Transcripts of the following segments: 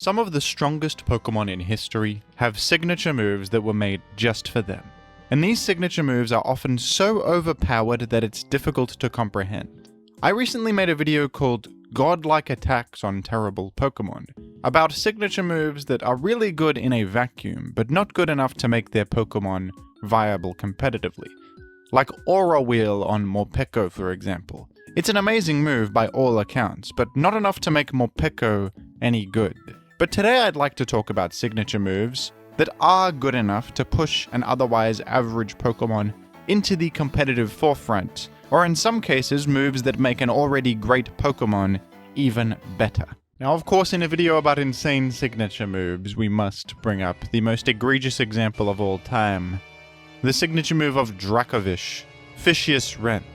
Some of the strongest Pokemon in history have signature moves that were made just for them. And these signature moves are often so overpowered that it's difficult to comprehend. I recently made a video called Godlike Attacks on Terrible Pokemon, about signature moves that are really good in a vacuum, but not good enough to make their Pokemon viable competitively. Like Aura Wheel on Morpeko, for example. It's an amazing move by all accounts, but not enough to make Morpeko any good. But today I'd like to talk about signature moves that are good enough to push an otherwise average Pokemon into the competitive forefront, or in some cases moves that make an already great Pokemon even better. Now, of course, in a video about insane signature moves, we must bring up the most egregious example of all time. The signature move of Dracovish, Vicious Rend.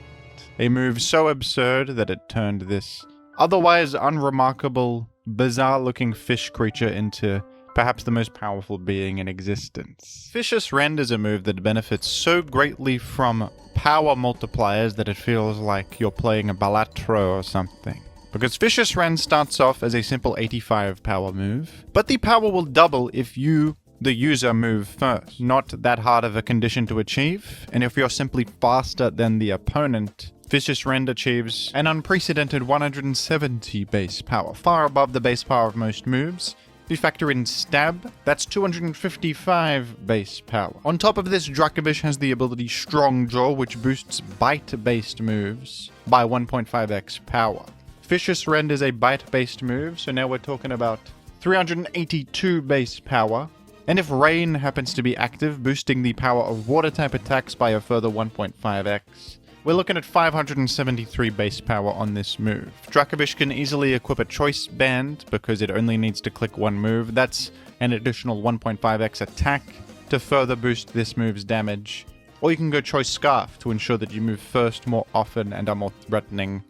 A move so absurd that it turned this otherwise unremarkable, bizarre-looking fish creature into perhaps the most powerful being in existence. Vicious Rend is a move that benefits so greatly from power multipliers that it feels like you're playing a Balatro or something. Because Vicious Rend starts off as a simple 85 power move, but the power will double if you, the user, move first. Not that hard of a condition to achieve, and if you're simply faster than the opponent, Vicious Rend achieves an unprecedented 170 base power, far above the base power of most moves. If you factor in Stab, that's 255 base power. On top of this, Dracovish has the ability Strong Jaw, which boosts bite-based moves by 1.5x power. Vicious Rend is a bite-based move, so now we're talking about 382 base power. And if Rain happens to be active, boosting the power of water-type attacks by a further 1.5x. We're looking at 573 base power on this move. Dracovish can easily equip a Choice Band because it only needs to click one move. That's an additional 1.5x attack to further boost this move's damage. Or you can go Choice Scarf to ensure that you move first more often and are more threatening.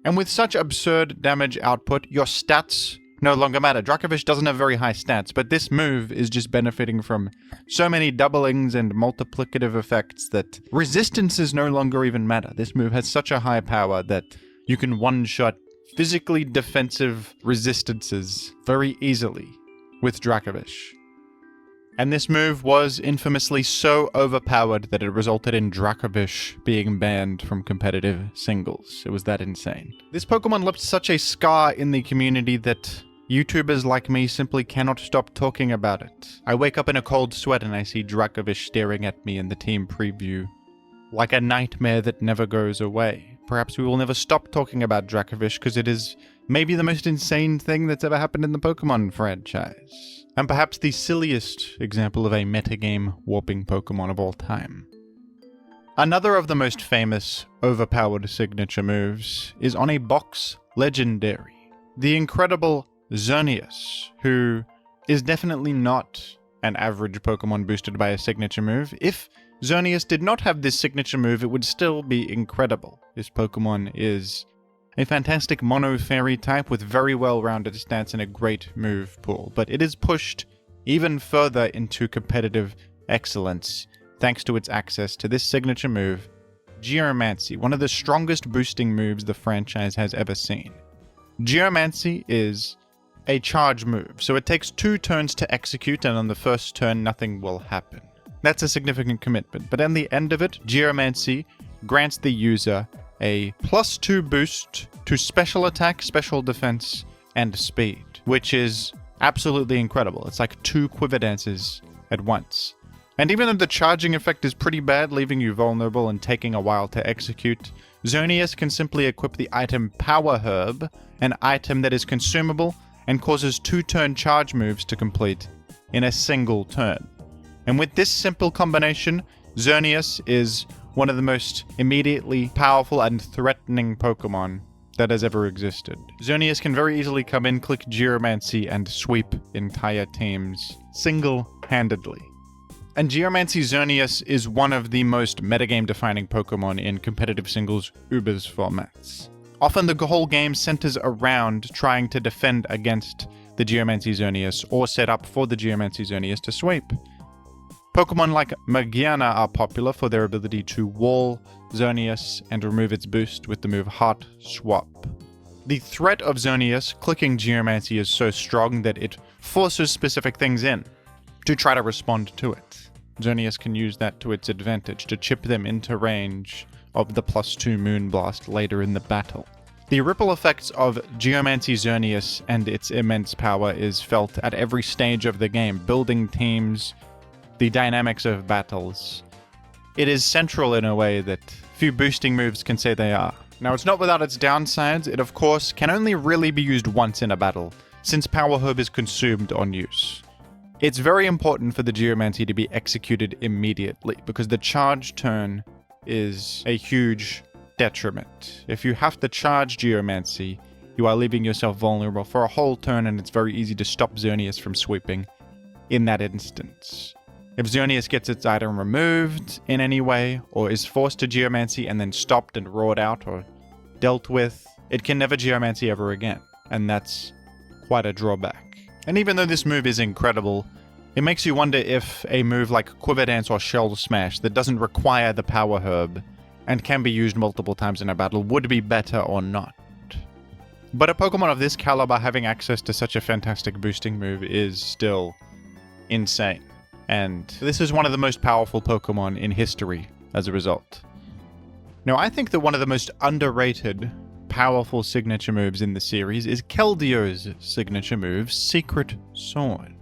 And with such absurd damage output, your stats no longer matter. Dracovish doesn't have very high stats, but this move is just benefiting from so many doublings and multiplicative effects that resistances no longer even matter. This move has such a high power that you can one-shot physically defensive resistances very easily with Dracovish. And this move was infamously so overpowered that it resulted in Dracovish being banned from competitive singles. It was that insane. This Pokemon left such a scar in the community that YouTubers like me simply cannot stop talking about it. I wake up in a cold sweat and I see Dracovish staring at me in the team preview, like a nightmare that never goes away. Perhaps we will never stop talking about Dracovish because it is maybe the most insane thing that's ever happened in the Pokemon franchise. And perhaps the silliest example of a metagame warping Pokemon of all time. Another of the most famous overpowered signature moves is on a box legendary. The incredible Xerneas, who is definitely not an average Pokemon boosted by a signature move. If Xerneas did not have this signature move, it would still be incredible. This Pokemon is a fantastic mono fairy type with very well-rounded stats and a great move pool, but it is pushed even further into competitive excellence thanks to its access to this signature move, Geomancy, one of the strongest boosting moves the franchise has ever seen. Geomancy is a charge move, so it takes 2 turns to execute, and on the first turn nothing will happen. That's a significant commitment, but at the end of it, Geomancy grants the user a +2 boost to special attack, special defense, and speed, which is absolutely incredible. It's like 2 quiver dances at once. And even though the charging effect is pretty bad, leaving you vulnerable and taking a while to execute, Xerneas can simply equip the item Power Herb, an item that is consumable and causes 2-turn charge moves to complete in a single turn. And with this simple combination, Xerneas is one of the most immediately powerful and threatening Pokemon that has ever existed. Xerneas can very easily come in, click Geomancy, and sweep entire teams single-handedly. And Geomancy Xerneas is one of the most metagame-defining Pokemon in competitive singles Ubers formats. Often the whole game centers around trying to defend against the Geomancy Xerneas or set up for the Geomancy Xerneas to sweep. Pokemon like Magiana are popular for their ability to wall Xerneas and remove its boost with the move Heart Swap. The threat of Xerneas clicking Geomancy is so strong that it forces specific things in to try to respond to it. Xerneas can use that to its advantage to chip them into range of the +2 Moonblast later in the battle. The ripple effects of Geomancy Xerneas and its immense power is felt at every stage of the game, building teams, the dynamics of battles. It is central in a way that few boosting moves can say they are. Now, it's not without its downsides. It, of course, can only really be used once in a battle, since Power Herb is consumed on use. It's very important for the Geomancy to be executed immediately, because the charge turn is a huge detriment. If you have to charge Geomancy, you are leaving yourself vulnerable for a whole turn, and it's very easy to stop Xerneas from sweeping in that instance. If Xerneas gets its item removed in any way, or is forced to Geomancy and then stopped and roared out or dealt with, it can never Geomancy ever again, and that's quite a drawback. And even though this move is incredible, it makes you wonder if a move like Quiver Dance or Shell Smash that doesn't require the Power Herb and can be used multiple times in a battle would be better or not. But a Pokemon of this caliber having access to such a fantastic boosting move is still insane. And this is one of the most powerful Pokemon in history as a result. Now, I think that one of the most underrated powerful signature moves in the series is Keldio's signature move, Secret Sword.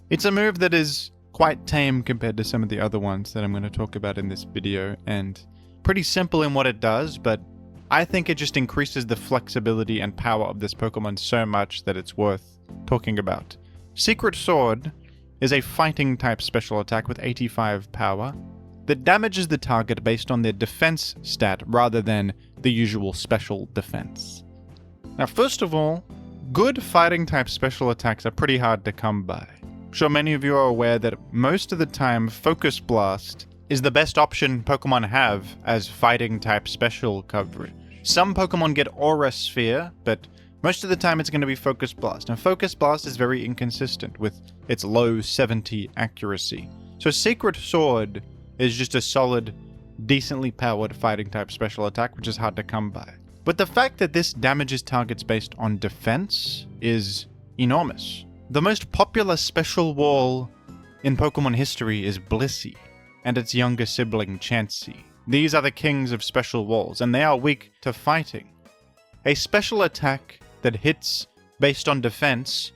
It's a move that is quite tame compared to some of the other ones that I'm going to talk about in this video, and pretty simple in what it does, but I think it just increases the flexibility and power of this Pokemon so much that it's worth talking about. Secret Sword is a fighting type special attack with 85 power that damages the target based on their defense stat rather than the usual special defense. Now, first of all, good fighting type special attacks are pretty hard to come by. I'm sure many of you are aware that most of the time Focus Blast is the best option Pokemon have as fighting type special coverage. Some Pokemon get Aura Sphere, but most of the time it's going to be Focus Blast. Now, Focus Blast is very inconsistent with its low 70 accuracy. So Secret Sword is just a solid, decently powered fighting type special attack, which is hard to come by. But the fact that this damages targets based on defense is enormous. The most popular special wall in Pokemon history is Blissey and its younger sibling Chansey. These are the kings of special walls, and they are weak to fighting. A special attack that hits based on defense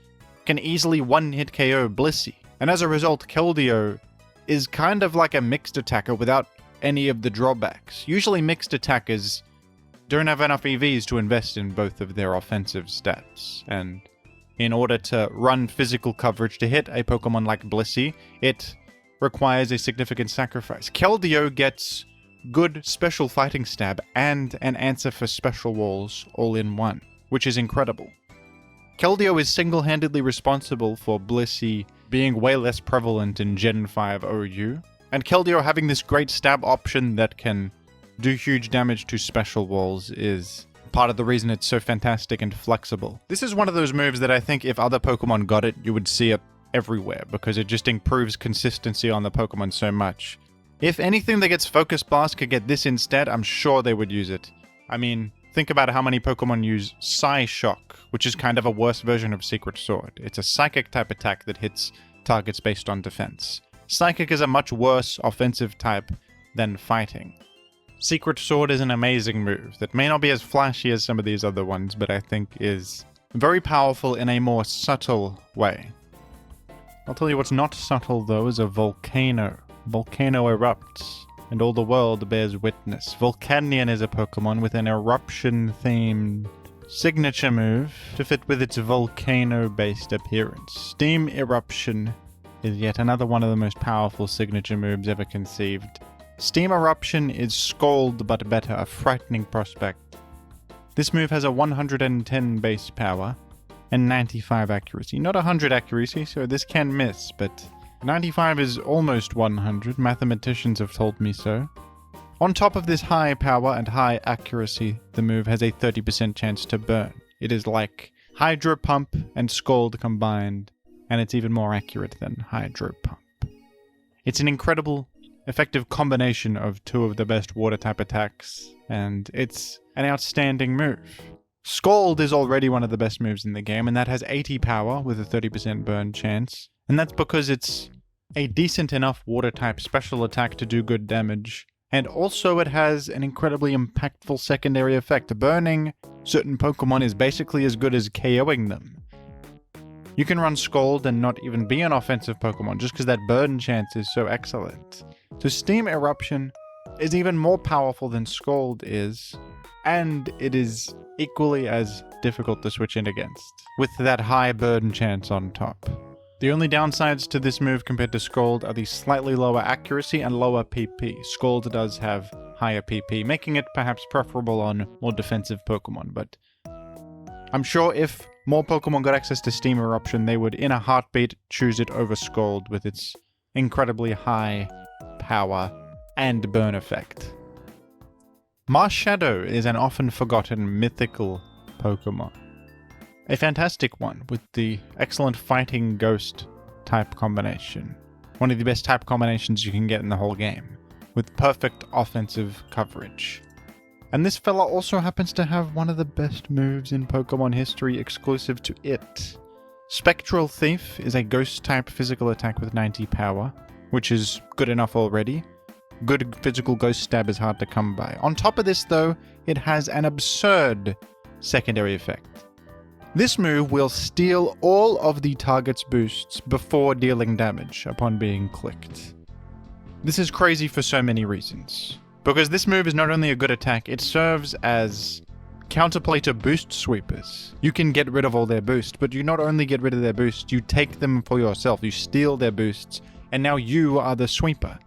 can easily one-hit KO Blissey, and as a result, Keldeo is kind of like a mixed attacker without any of the drawbacks. Usually mixed attackers don't have enough EVs to invest in both of their offensive stats, and in order to run physical coverage to hit a Pokemon like Blissey, it requires a significant sacrifice. Keldeo gets good special fighting stab and an answer for special walls all in one, which is incredible. Keldeo is single-handedly responsible for Blissey being way less prevalent in Gen 5 OU, and Keldeo having this great stab option that can do huge damage to special walls is part of the reason it's so fantastic and flexible. This is one of those moves that I think if other Pokemon got it, you would see it everywhere, because it just improves consistency on the Pokemon so much. If anything that gets Focus Blast could get this instead, I'm sure they would use it. I mean, think about how many Pokemon use Psyshock, which is kind of a worse version of Secret Sword. It's a psychic type attack that hits targets based on defense. Psychic is a much worse offensive type than fighting. Secret Sword is an amazing move that may not be as flashy as some of these other ones, but I think is very powerful in a more subtle way. I'll tell you what's not subtle though is a volcano. Volcano erupts, and all the world bears witness. Volcanion is a Pokemon with an eruption-themed signature move to fit with its volcano-based appearance. Steam Eruption is yet another one of the most powerful signature moves ever conceived. Steam Eruption is Scald but better, a frightening prospect. This move has a 110 base power and 95 accuracy. Not 100 accuracy, so this can miss, but 95 is almost 100, mathematicians have told me so. On top of this high power and high accuracy, the move has a 30% chance to burn. It is like Hydro Pump and Scald combined, and it's even more accurate than Hydro Pump. It's an incredible, effective combination of two of the best water type attacks, and it's an outstanding move. Scald is already one of the best moves in the game, and that has 80 power with a 30% burn chance. And that's because it's a decent enough water-type special attack to do good damage. And also it has an incredibly impactful secondary effect. Burning certain Pokemon is basically as good as KOing them. You can run Scald and not even be an offensive Pokemon just because that burn chance is so excellent. So Steam Eruption is even more powerful than Scald is, and it is equally as difficult to switch in against, with that high burn chance on top. The only downsides to this move compared to Scald are the slightly lower accuracy and lower PP. Scald does have higher PP, making it perhaps preferable on more defensive Pokemon, but I'm sure if more Pokemon got access to Steam Eruption, they would in a heartbeat choose it over Scald with its incredibly high power and burn effect. Marshadow is an often forgotten mythical Pokemon. A fantastic one with the excellent fighting ghost type combination. One of the best type combinations you can get in the whole game, with perfect offensive coverage. And this fella also happens to have one of the best moves in Pokemon history exclusive to it. Spectral Thief is a ghost type physical attack with 90 power, which is good enough already. Good physical ghost stab is hard to come by. On top of this though, it has an absurd secondary effect. This move will steal all of the target's boosts before dealing damage upon being clicked. This is crazy for so many reasons. Because this move is not only a good attack, it serves as counterplay to boost sweepers. You can get rid of all their boosts, but you not only get rid of their boosts, you take them for yourself. You steal their boosts, and now you are the sweeper.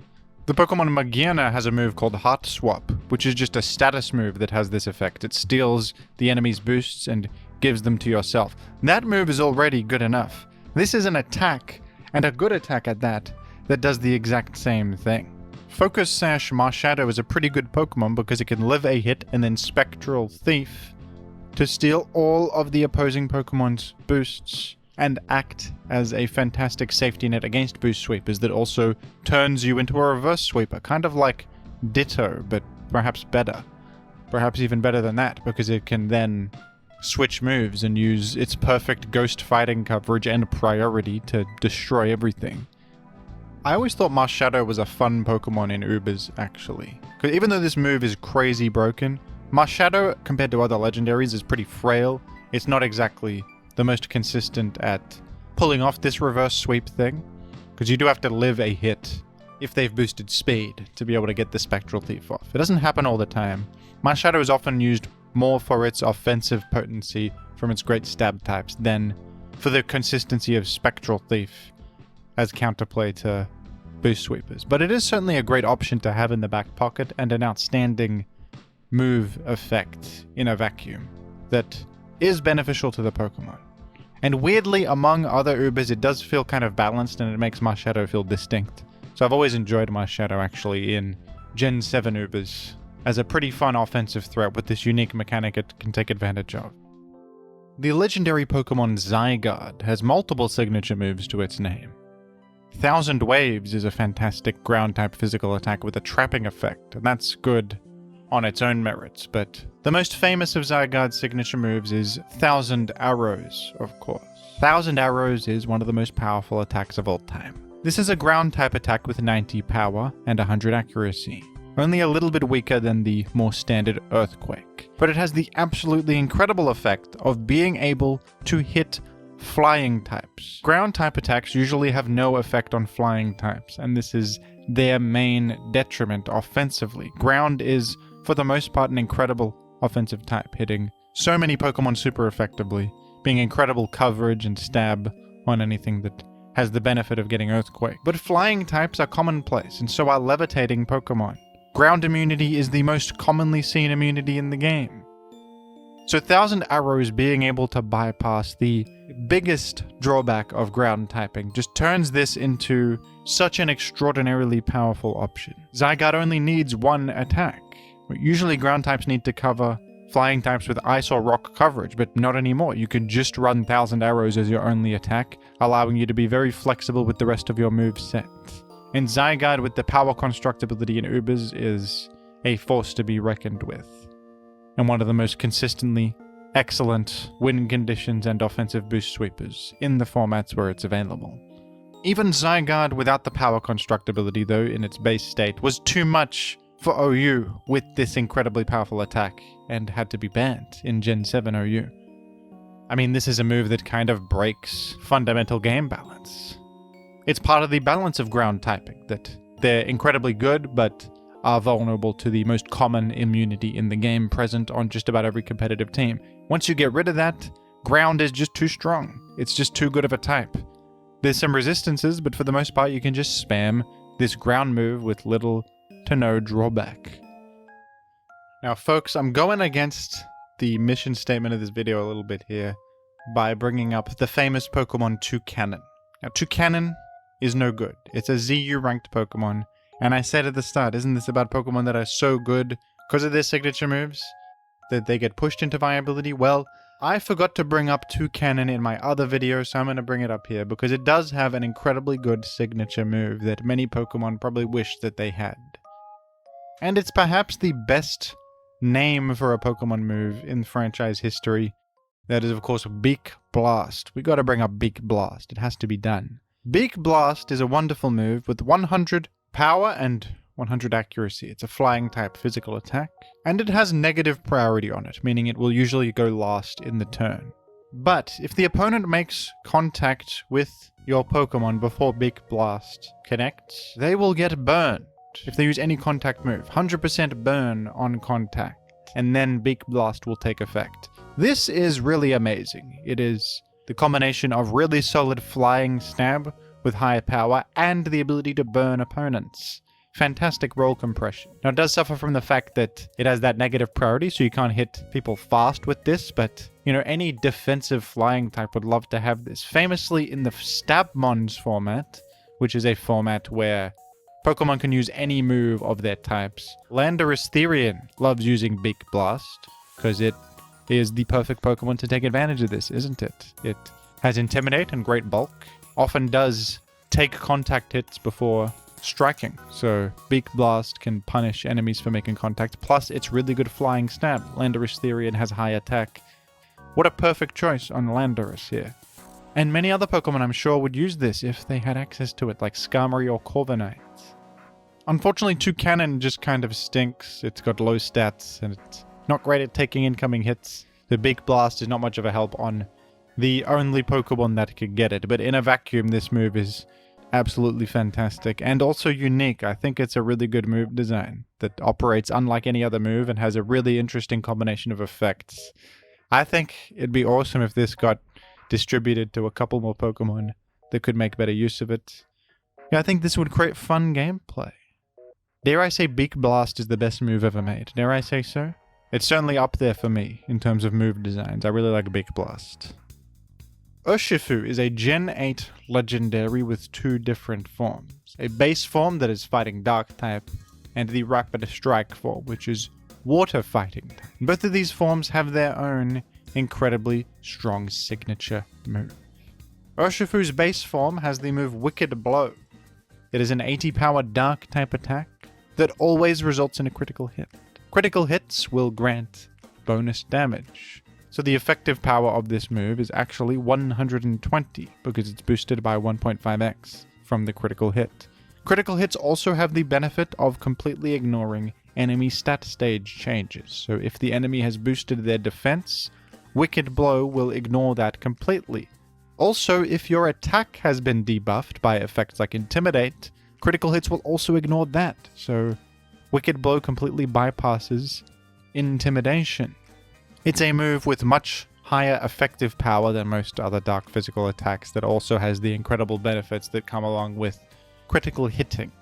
The Pokemon Magearna has a move called Heart Swap, which is just a status move that has this effect. It steals the enemy's boosts and gives them to yourself. That move is already good enough. This is an attack, and a good attack at that does the exact same thing. Focus Sash Marshadow is a pretty good Pokemon because it can live a hit and then Spectral Thief to steal all of the opposing Pokemon's boosts and act as a fantastic safety net against boost sweepers that also turns you into a reverse sweeper, kind of like Ditto, but perhaps better. Perhaps even better than that, because it can then switch moves and use its perfect ghost fighting coverage and priority to destroy everything. I always thought Marshadow was a fun Pokemon in Ubers, actually. Because even though this move is crazy broken, Marshadow, compared to other legendaries, is pretty frail. It's not exactly the most consistent at pulling off this reverse sweep thing, because you do have to live a hit if they've boosted speed to be able to get the Spectral Thief off. It doesn't happen all the time. Marshadow is often used more for its offensive potency from its great stab types than for the consistency of Spectral Thief as counterplay to boost sweepers. But it is certainly a great option to have in the back pocket and an outstanding move effect in a vacuum that is beneficial to the Pokemon. And weirdly, among other Ubers, it does feel kind of balanced and it makes Marshadow feel distinct. So I've always enjoyed Marshadow actually in Gen 7 Ubers as a pretty fun offensive threat with this unique mechanic it can take advantage of. The legendary Pokemon Zygarde has multiple signature moves to its name. Thousand Waves is a fantastic ground-type physical attack with a trapping effect, and that's good on its own merits, but the most famous of Zygarde's signature moves is Thousand Arrows, of course. Thousand Arrows is one of the most powerful attacks of all time. This is a ground-type attack with 90 power and 100 accuracy, only a little bit weaker than the more standard Earthquake, but it has the absolutely incredible effect of being able to hit flying types. Ground type attacks usually have no effect on flying types, and this is their main detriment offensively. Ground is, for the most part, an incredible offensive type, hitting so many Pokemon super effectively, being incredible coverage and stab on anything that has the benefit of getting Earthquake. But flying types are commonplace, and so are levitating Pokemon. Ground immunity is the most commonly seen immunity in the game. So Thousand Arrows being able to bypass the biggest drawback of ground typing just turns this into such an extraordinarily powerful option. Zygarde only needs one attack. Usually ground types need to cover flying types with ice or rock coverage, but not anymore. You can just run Thousand Arrows as your only attack, allowing you to be very flexible with the rest of your move set. And Zygarde with the power construct ability in Ubers is a force to be reckoned with, and one of the most consistently excellent win conditions and offensive boost sweepers in the formats where it's available. Even Zygarde without the power construct ability though in its base state was too much for OU with this incredibly powerful attack and had to be banned in Gen 7 OU. I mean, this is a move that kind of breaks fundamental game balance. It's part of the balance of ground typing, that they're incredibly good but are vulnerable to the most common immunity in the game present on just about every competitive team. Once you get rid of that, ground is just too strong. It's just too good of a type. There's some resistances, but for the most part you can just spam this ground move with little to no drawback. Now folks, I'm going against the mission statement of this video a little bit here by bringing up the famous Pokemon Toucanon. Now Toucanon is no good. It's a ZU ranked Pokemon, and I said at the start, isn't this about Pokemon that are so good because of their signature moves that they get pushed into viability? Well, I forgot to bring up Toucanon in my other video, so I'm going to bring it up here because it does have an incredibly good signature move that many Pokemon probably wish that they had. And it's perhaps the best name for a Pokemon move in franchise history. That is, of course, Beak Blast. We gotta bring up Beak Blast. It has to be done. Beak Blast is a wonderful move with 100 power and 100 accuracy. It's a flying type physical attack, and it has negative priority on it, meaning it will usually go last in the turn. But if the opponent makes contact with your Pokemon before Beak Blast connects, they will get burned. If they use any contact move, 100% burn on contact, and then Beak Blast will take effect. This is really amazing. It is the combination of really solid flying stab with high power and the ability to burn opponents. Fantastic roll compression. Now it does suffer from the fact that it has that negative priority, so you can't hit people fast with this, but you know, any defensive flying type would love to have this. Famously in the Stabmons format, which is a format where Pokemon can use any move of their types, Landorus Therian loves using Beak Blast because it is the perfect Pokemon to take advantage of this, isn't it? It has Intimidate and Great Bulk, often does take contact hits before striking, so Beak Blast can punish enemies for making contact, plus it's really good flying stab. Landorus Therian has high attack. What a perfect choice on Landorus here. And many other Pokemon I'm sure would use this if they had access to it, like Skarmory or Corviknight. Unfortunately, Toucanon just kind of stinks. It's got low stats, and it's not great at taking incoming hits. The Beak Blast is not much of a help on the only Pokemon that could get it, but in a vacuum, this move is absolutely fantastic, and also unique. I think it's a really good move design that operates unlike any other move and has a really interesting combination of effects. I think it'd be awesome if this got distributed to a couple more Pokemon that could make better use of it. Yeah, I think this would create fun gameplay. Dare I say Beak Blast is the best move ever made? Dare I say so? It's certainly up there for me in terms of move designs. I really like Beak Blast. Urshifu is a Gen 8 legendary with two different forms. A base form that is fighting Dark type, and the Rapid Strike form, which is Water fighting type. Both of these forms have their own incredibly strong signature move. Urshifu's base form has the move Wicked Blow. It is an 80 power Dark type attack that always results in a critical hit. Critical hits will grant bonus damage. So the effective power of this move is actually 120 because it's boosted by 1.5x from the critical hit. Critical hits also have the benefit of completely ignoring enemy stat stage changes. So if the enemy has boosted their defense, Wicked Blow will ignore that completely. Also, if your attack has been debuffed by effects like Intimidate, critical hits will also ignore that. So Wicked Blow completely bypasses Intimidation. It's a move with much higher effective power than most other Dark physical attacks that also has the incredible benefits that come along with critical hitting.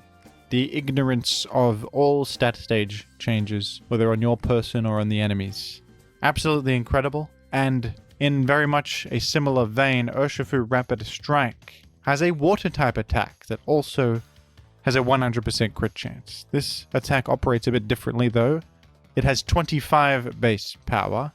The ignorance of all stat stage changes, whether on your person or on the enemies. Absolutely incredible, and in very much a similar vein, Urshifu Rapid Strike has a water type attack that also has a 100% crit chance. This attack operates a bit differently though. It has 25 base power,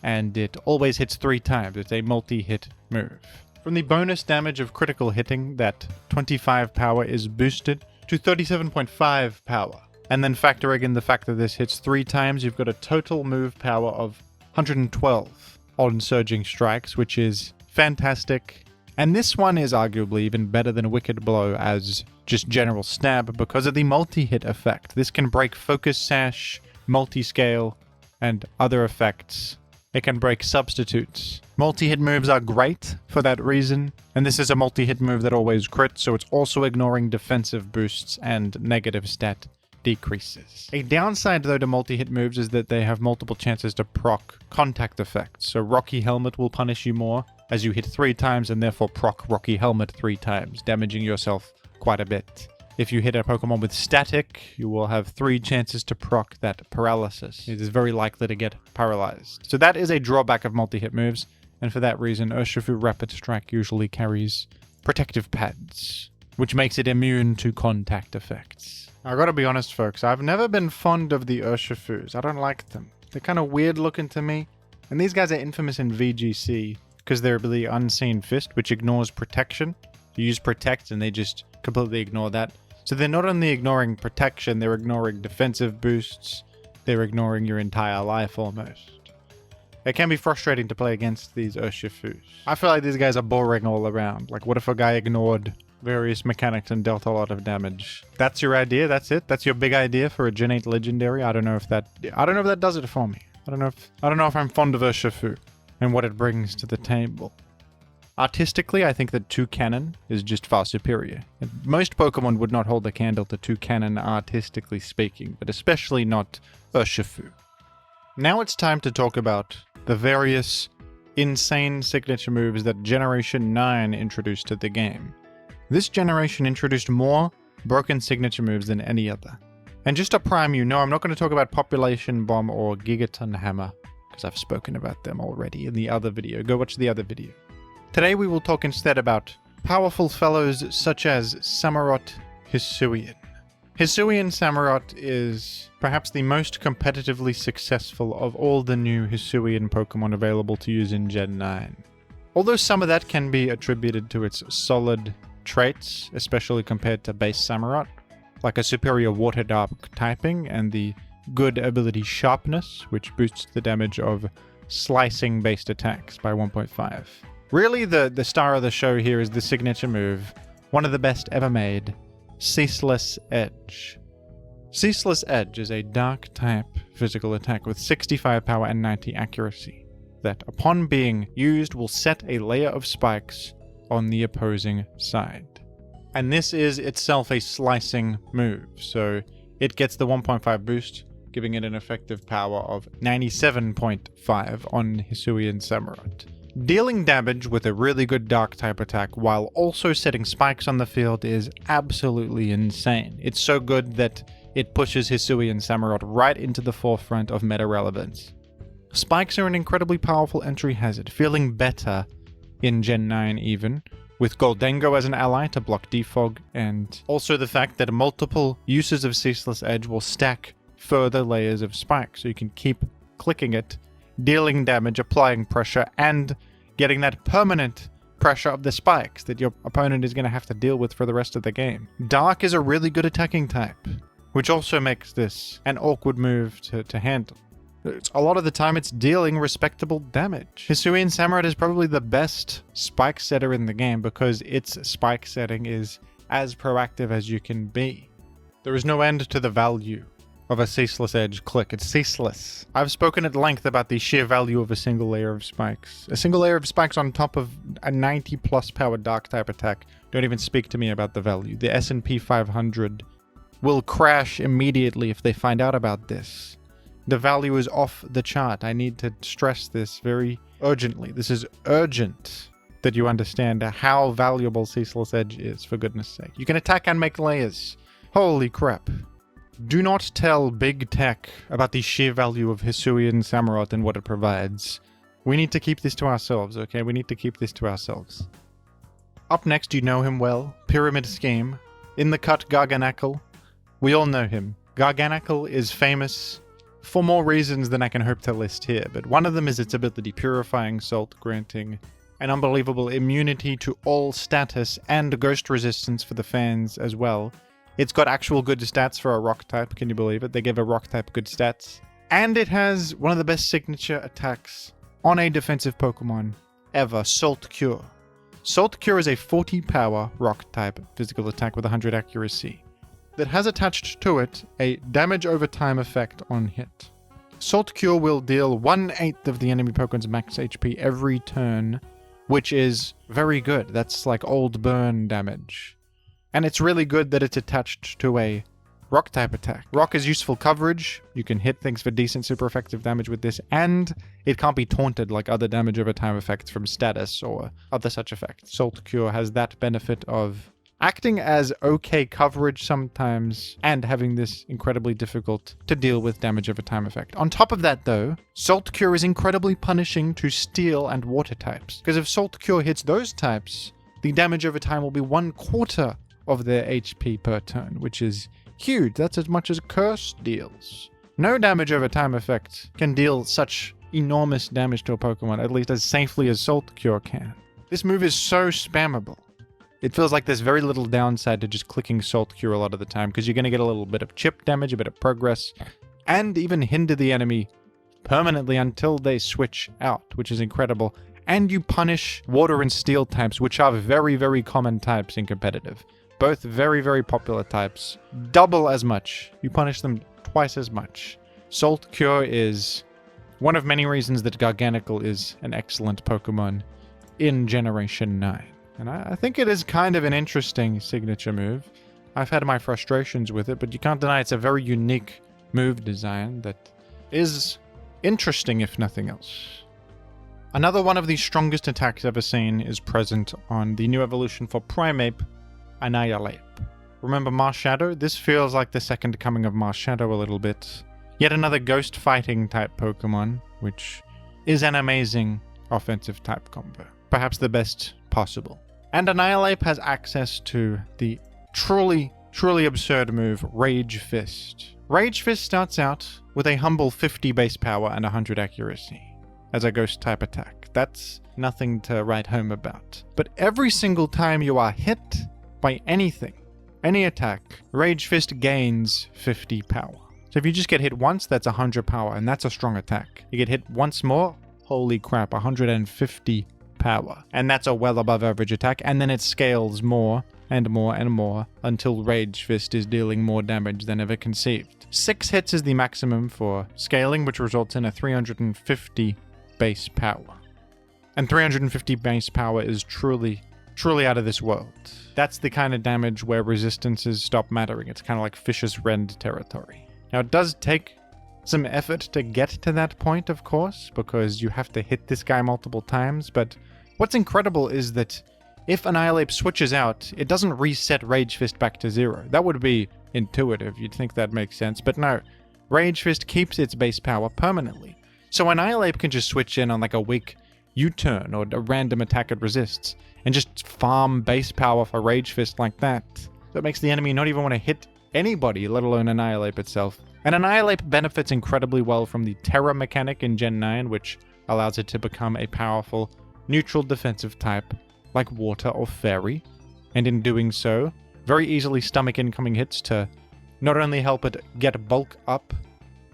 and it always hits 3 times. It's a multi-hit move. From the bonus damage of critical hitting, that 25 power is boosted to 37.5 power. And then factoring in the fact that this hits 3 times, you've got a total move power of 112. on Surging Strikes, which is fantastic. And this one is arguably even better than Wicked Blow as just general stab because of the multi-hit effect. This can break Focus Sash, Multi-Scale, and other effects. It can break substitutes. Multi-hit moves are great for that reason, and this is a multi-hit move that always crits, so it's also ignoring defensive boosts and negative stat decreases. A downside though to multi-hit moves is that they have multiple chances to proc contact effects, so Rocky Helmet will punish you more as you hit 3 times and therefore proc Rocky Helmet 3 times, damaging yourself quite a bit. If you hit a Pokemon with Static, you will have 3 chances to proc that paralysis. It is very likely to get paralyzed. So that is a drawback of multi-hit moves, and for that reason, Urshifu Rapid Strike usually carries protective pads, which makes it immune to contact effects. I gotta be honest, folks, I've never been fond of the Urshifus. I don't like them. They're kind of weird looking to me, and these guys are infamous in VGC because they're the Unseen Fist, which ignores protection. You use Protect, and they just completely ignore that. So they're not only ignoring protection, they're ignoring defensive boosts, they're ignoring your entire life almost. It can be frustrating to play against these Urshifus. I feel like these guys are boring all around. Like, what if a guy ignored various mechanics and dealt a lot of damage? That's your idea? That's it? That's your big idea for a Gen 8 Legendary? I don't know if that does it for me. I don't know if I'm fond of Urshifu and what it brings to the table. Artistically, I think that Toucannon is just far superior. Most Pokemon would not hold a candle to Toucannon artistically speaking, but especially not Urshifu. Now it's time to talk about the various insane signature moves that Generation 9 introduced to the game. This generation introduced more broken signature moves than any other. And just to prime you, no, I'm not going to talk about Population Bomb or Gigaton Hammer, because I've spoken about them already in the other video. Go watch the other video. Today we will talk instead about powerful fellows such as Samurott Hisuian. Hisuian Samurott is perhaps the most competitively successful of all the new Hisuian Pokemon available to use in Gen 9. Although some of that can be attributed to its solid traits, especially compared to base Samurott, like a superior Water Dark typing and the good ability Sharpness, which boosts the damage of slicing based attacks by 1.5. Really, the star of the show here is the signature move, one of the best ever made, Ceaseless Edge. Ceaseless Edge is a dark type physical attack with 65 power and 90 accuracy that, upon being used, will set a layer of spikes on the opposing side. And this is itself a slicing move, so it gets the 1.5 boost, giving it an effective power of 97.5 on Hisuian Samurott. Dealing damage with a really good dark type attack while also setting spikes on the field is absolutely insane. It's so good that it pushes Hisuian Samurott right into the forefront of meta relevance. Spikes are an incredibly powerful entry hazard, feeling better in Gen 9 even, with Goldengo as an ally to block Defog, and also the fact that multiple uses of Ceaseless Edge will stack further layers of spikes, so you can keep clicking it, dealing damage, applying pressure, and getting that permanent pressure of the spikes that your opponent is going to have to deal with for the rest of the game. Dark is a really good attacking type, which also makes this an awkward move to handle. A lot of the time it's dealing respectable damage. Hisuian Samurott is probably the best spike setter in the game because its spike setting is as proactive as you can be. There is no end to the value of a Ceaseless Edge click. It's ceaseless. I've spoken at length about the sheer value of a single layer of spikes. A single layer of spikes on top of a 90 plus power dark type attack. Don't even speak to me about the value. The S&P 500 will crash immediately if they find out about this. The value is off the chart. I need to stress this very urgently. This is urgent that you understand how valuable Ceaseless Edge is, for goodness sake. You can attack and make layers. Holy crap. Do not tell Big Tech about the sheer value of Hisuian Samurott and what it provides. We need to keep this to ourselves, okay? We need to keep this to ourselves. Up next, you know him well. Pyramid Scheme. In the cut, Garganacl. We all know him. Garganacl is famous for more reasons than I can hope to list here, but one of them is its ability Purifying Salt, granting an unbelievable immunity to all status and ghost resistance for the fans as well. It's got actual good stats for a rock type, can you believe it? They give a rock type good stats. And it has one of the best signature attacks on a defensive Pokemon ever, Salt Cure. Salt Cure is a 40 power rock type physical attack with 100 accuracy that has attached to it a damage over time effect on hit. Salt Cure will deal 1/8 of the enemy Pokemon's max HP every turn, which is very good. That's like old burn damage. And it's really good that it's attached to a rock type attack. Rock is useful coverage. You can hit things for decent super effective damage with this, and it can't be taunted like other damage over time effects from status or other such effects. Salt Cure has that benefit of acting as okay coverage sometimes and having this incredibly difficult to deal with damage over time effect. On top of that though, Salt Cure is incredibly punishing to steel and water types, because if Salt Cure hits those types, the damage over time will be 1/4 of their HP per turn, which is huge. That's as much as Curse deals. No damage over time effect can deal such enormous damage to a Pokemon, at least as safely as Salt Cure can. This move is so spammable. It feels like there's very little downside to just clicking Salt Cure a lot of the time, because you're going to get a little bit of chip damage, a bit of progress, and even hinder the enemy permanently until they switch out, which is incredible. And you punish water and steel types, which are very, very common types in competitive. Both very, very popular types. Double as much. You punish them twice as much. Salt Cure is one of many reasons that Garganacl is an excellent Pokemon in Generation 9. And I think it is kind of an interesting signature move. I've had my frustrations with it, but you can't deny it's a very unique move design that is interesting, if nothing else. Another one of the strongest attacks ever seen is present on the new evolution for Primeape, Annihilate. Remember Marshadow? This feels like the second coming of Marshadow a little bit. Yet another ghost fighting type Pokemon, which is an amazing offensive type combo. Perhaps the best possible. And Annihilate has access to the truly absurd move, Rage Fist. Rage Fist starts out with a humble 50 base power and 100 accuracy as a ghost type attack. That's nothing to write home about. But every single time you are hit by anything, any attack, Rage Fist gains 50 power. So if you just get hit once, that's 100 power, and that's a strong attack. You get hit once more, holy crap, 150 power. And that's a well above average attack, and then it scales more and more and more until Rage Fist is dealing more damage than ever conceived. 6 hits is the maximum for scaling, which results in a 350 base power. And 350 base power is truly out of this world. That's the kind of damage where resistances stop mattering. It's kind of like Fish's Rend territory. Now it does take some effort to get to that point, of course, because you have to hit this guy multiple times, but what's incredible is that if Annihilate switches out, it doesn't reset Rage Fist back to 0. That would be intuitive, you'd think that makes sense, but no. Rage Fist keeps its base power permanently. So Annihilate can just switch in on like a weak U-turn or a random attack it resists, and just farm base power for Rage Fist like that. That makes the enemy not even want to hit anybody, let alone Annihilate itself. And Annihilate benefits incredibly well from the Terra mechanic in Gen 9, which allows it to become a powerful, neutral defensive type like Water or Fairy, and in doing so, very easily stomach incoming hits to not only help it get bulk up,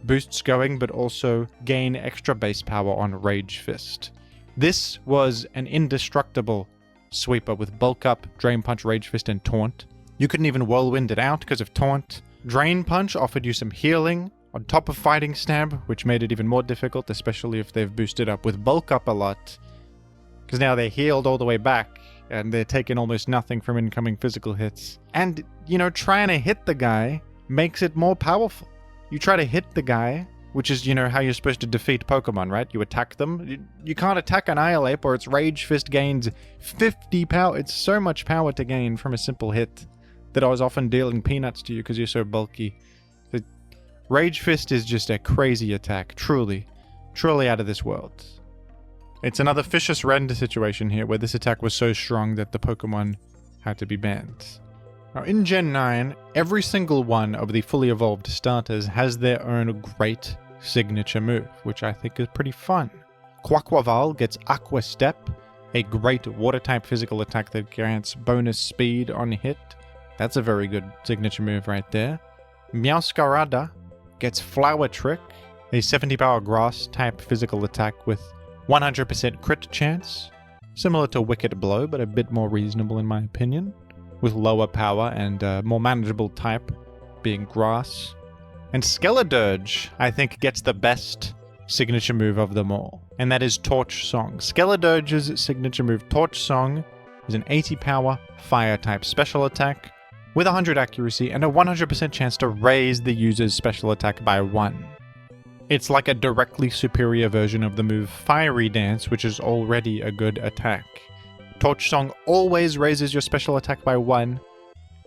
boosts going, but also gain extra base power on Rage Fist. This was an indestructible sweeper with bulk up, Drain Punch, Rage Fist, and Taunt. You couldn't even Whirlwind it out because of Taunt. Drain Punch offered you some healing on top of Fighting Stab, which made it even more difficult, especially if they've boosted up with bulk up a lot, because now they're healed all the way back, and they're taking almost nothing from incoming physical hits. And, trying to hit the guy makes it more powerful. You try to hit the guy, which is, how you're supposed to defeat Pokemon, right? You attack them. You can't attack Annihilate, or its Rage Fist gains 50 power. It's so much power to gain from a simple hit that I was often dealing peanuts to you because you're so bulky. The Rage Fist is just a crazy attack. Truly out of this world. It's another Fish's Rend situation here, where this attack was so strong that the Pokemon had to be banned. Now, in Gen 9, every single one of the fully evolved starters has their own great signature move, which I think is pretty fun. Quaquaval gets Aqua Step, a great water-type physical attack that grants bonus speed on hit. That's a very good signature move right there. Meowscarada gets Flower Trick, a 70 power grass-type physical attack with 100% crit chance, similar to Wicked Blow, but a bit more reasonable in my opinion, with lower power and a more manageable type, being Grass. And Skeledirge, I think, gets the best signature move of them all, and that is Torch Song. Skeledirge's signature move, Torch Song, is an 80 power, fire type special attack, with 100 accuracy and a 100% chance to raise the user's special attack by 1. It's like a directly superior version of the move Fiery Dance, which is already a good attack. Torch Song always raises your special attack by 1,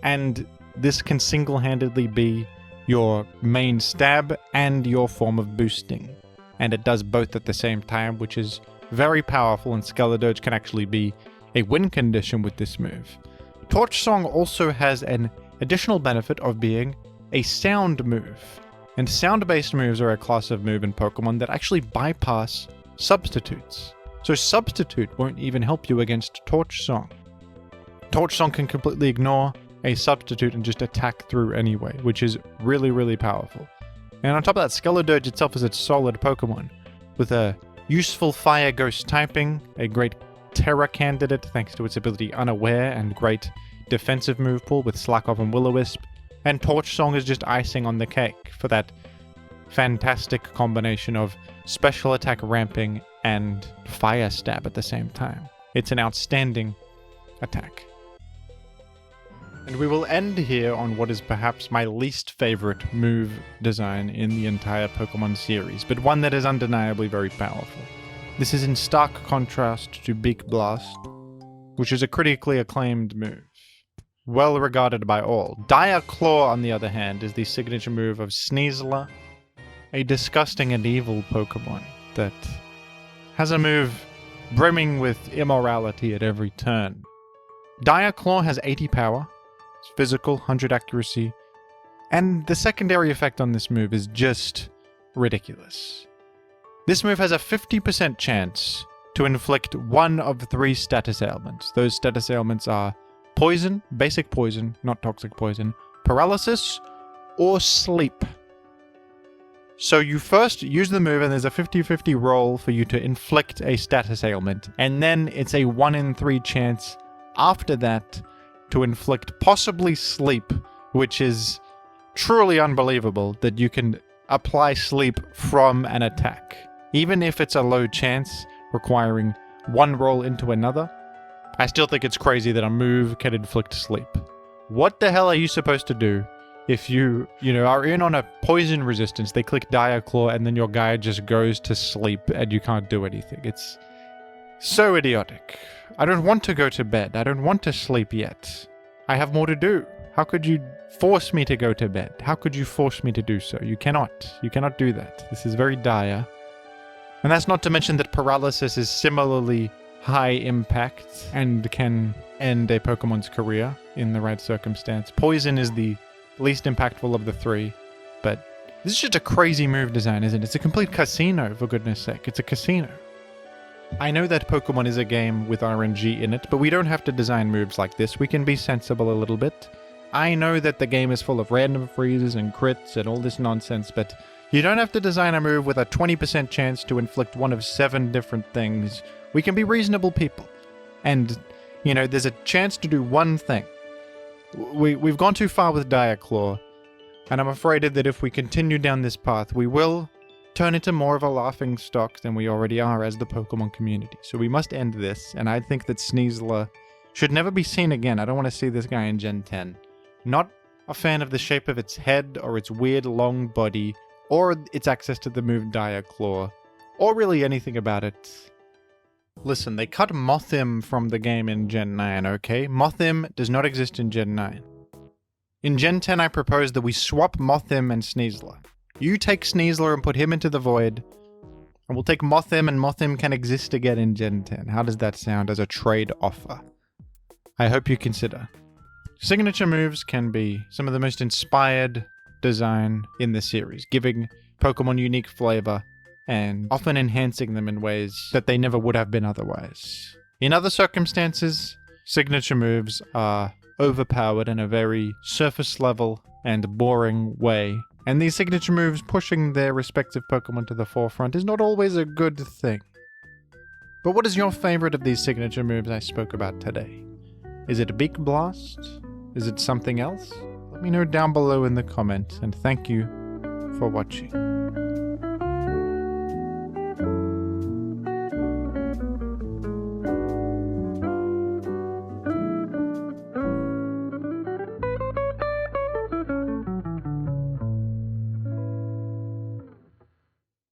and this can single-handedly be your main stab and your form of boosting. And it does both at the same time, which is very powerful, and Skeledirge can actually be a win condition with this move. Torch Song also has an additional benefit of being a sound move. And sound-based moves are a class of move in Pokemon that actually bypass substitutes. So Substitute won't even help you against Torch Song. Torch Song can completely ignore a substitute and just attack through anyway, which is really, really powerful. And on top of that, Skeledirge itself is a solid Pokemon, with a useful Fire Ghost typing, a great Terra candidate thanks to its ability Unaware, and great defensive move pool with Slack Off and Will-O-Wisp, and Torch Song is just icing on the cake for that fantastic combination of special attack ramping and fire stab at the same time. It's an outstanding attack. And we will end here on what is perhaps my least favorite move design in the entire Pokemon series, but one that is undeniably very powerful. This is in stark contrast to Beak Blast, which is a critically acclaimed move, well regarded by all. Dire Claw, on the other hand, is the signature move of Sneasler, a disgusting and evil Pokemon that has a move brimming with immorality at every turn. Dire Claw has 80 power, it's physical, 100 accuracy, and the secondary effect on this move is just ridiculous. This move has a 50% chance to inflict one of 3 status ailments. Those status ailments are Poison, basic poison, not toxic poison, Paralysis, or Sleep. So you first use the move and there's a 50-50 roll for you to inflict a status ailment, and then it's a 1 in 3 chance after that to inflict possibly Sleep, which is truly unbelievable that you can apply Sleep from an attack. Even if it's a low chance, requiring 1 roll into another, I still think it's crazy that a move can inflict Sleep. What the hell are you supposed to do if you are in on a poison resistance, they click Dire Claw, and then your guy just goes to sleep and you can't do anything? It's so idiotic. I don't want to go to bed. I don't want to sleep yet. I have more to do. How could you force me to go to bed? How could you force me to do so? You cannot. You cannot do that. This is very dire. And that's not to mention that Paralysis is similarly high impact and can end a Pokemon's career in the right circumstance. Poison is the least impactful of the 3, but this is just a crazy move design, isn't it? It's a complete casino, for goodness sake. It's a casino. I know that Pokemon is a game with RNG in it, but we don't have to design moves like this. We can be sensible a little bit. I know that the game is full of random freezes and crits and all this nonsense, but you don't have to design a move with a 20% chance to inflict one of 7 different things. We can be reasonable people. And, there's a chance to do one thing. We've gone too far with Dire Claw, and I'm afraid that if we continue down this path, we will turn into more of a laughing stock than we already are as the Pokemon community. So we must end this, and I think that Sneasler should never be seen again. I don't want to see this guy in Gen 10. Not a fan of the shape of its head, or its weird long body, or its access to the move Dire Claw, or really anything about it. Listen, they cut Mothim from the game in Gen 9, okay? Mothim does not exist in Gen 9. In Gen 10, I propose that we swap Mothim and Sneasler. You take Sneasler and put him into the void, and we'll take Mothim, and Mothim can exist again in Gen 10. How does that sound as a trade offer? I hope you consider. Signature moves can be some of the most inspired design in the series, giving Pokemon unique flavor and often enhancing them in ways that they never would have been otherwise. In other circumstances, signature moves are overpowered in a very surface level and boring way, and these signature moves pushing their respective Pokemon to the forefront is not always a good thing. But what is your favorite of these signature moves I spoke about today? Is it a Beak Blast? Is it something else? Let me know down below in the comments, and thank you for watching.